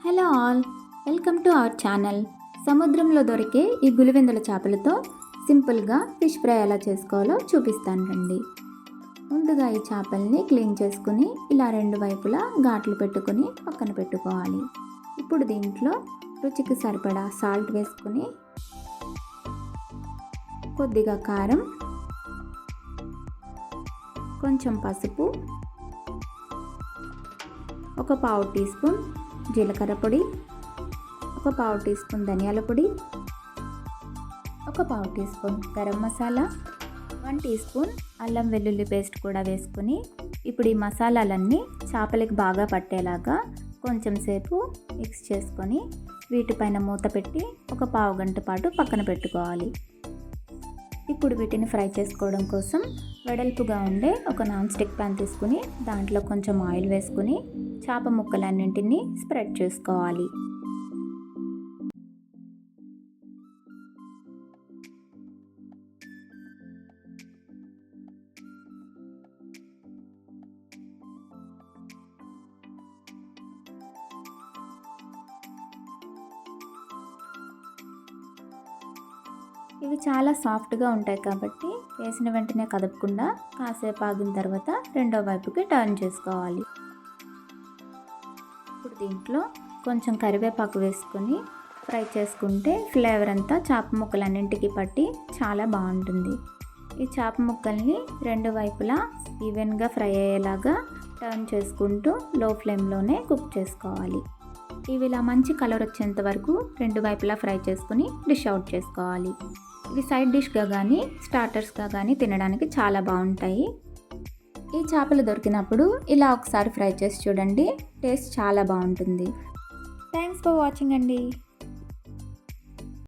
Hello all, welcome to our channel. సముద్రంలో దొరికే ఈ గులివెందుల చేపలతో సింపుల్గా ఫిష్ ఫ్రై ఎలా చేసుకోవాలో చూపిస్తాను రండి. ముందుగా ఈ చేపల్ని క్లీన్ చేసుకుని ఇలా రెండు వైపులా ఘాట్లు పెట్టుకుని పక్కన పెట్టుకోవాలి. ఇప్పుడు దీంట్లో రుచికి సరిపడా సాల్ట్ వేసుకుని కొద్దిగా కారం, కొంచెం పసుపు, ఒక పావు టీ స్పూన్ జీలకర్ర పొడి, ఒక పావు టీ స్పూన్ ధనియాల పొడి, ఒక పావు teaspoon garam masala, 1 teaspoon అల్లం వెల్లుల్లి పేస్ట్ కూడా వేసుకుని ఇప్పుడు ఈ మసాలాలన్నీ చేపలకి బాగా పట్టేలాగా కొంచెం సేపు మిక్స్ చేసుకొని వీటిపైన మూత పెట్టి ఒక పావు గంట పాటు పక్కన పెట్టుకోవాలి. ఇప్పుడు వీటిని ఫ్రై చేసుకోవడం కోసం వెడల్పుగా ఉండే ఒక నాన్ స్టిక్ ప్యాన్ తీసుకుని దాంట్లో కొంచెం ఆయిల్ వేసుకుని చేప ముక్కలన్నింటినీ స్ప్రెడ్ చేసుకోవాలి. ఇవి చాలా సాఫ్ట్గా ఉంటాయి కాబట్టి వేసిన వెంటనే కదపకుండా కాసేపు ఆగిన తర్వాత రెండో వైపుకి టర్న్ చేసుకోవాలి. ఇప్పుడు దీంట్లో కొంచెం కరివేపాకు వేసుకొని ఫ్రై చేసుకుంటే ఫ్లేవర్ అంతా చేప ముక్కలన్నింటికి పట్టి చాలా బాగుంటుంది. ఈ చేప ముక్కల్ని రెండు వైపులా ఈవెన్గా ఫ్రై అయ్యేలాగా టర్న్ చేసుకుంటూ లో ఫ్లేమ్లోనే కుక్ చేసుకోవాలి. ఇవి ఇలా మంచి కలర్ వచ్చేంత వరకు రెండు వైపులా ఫ్రై చేసుకుని డిష్ అవుట్ చేసుకోవాలి. ఇవి సైడ్ డిష్గా కానీ స్టార్టర్స్గా కానీ తినడానికి చాలా బాగుంటాయి. ఈ చేపలు దొరికినప్పుడు ఇలా ఒకసారి ఫ్రై చేసి చూడండి, టేస్ట్ చాలా బాగుంటుంది. థ్యాంక్స్ ఫర్ వాచింగ్ అండి.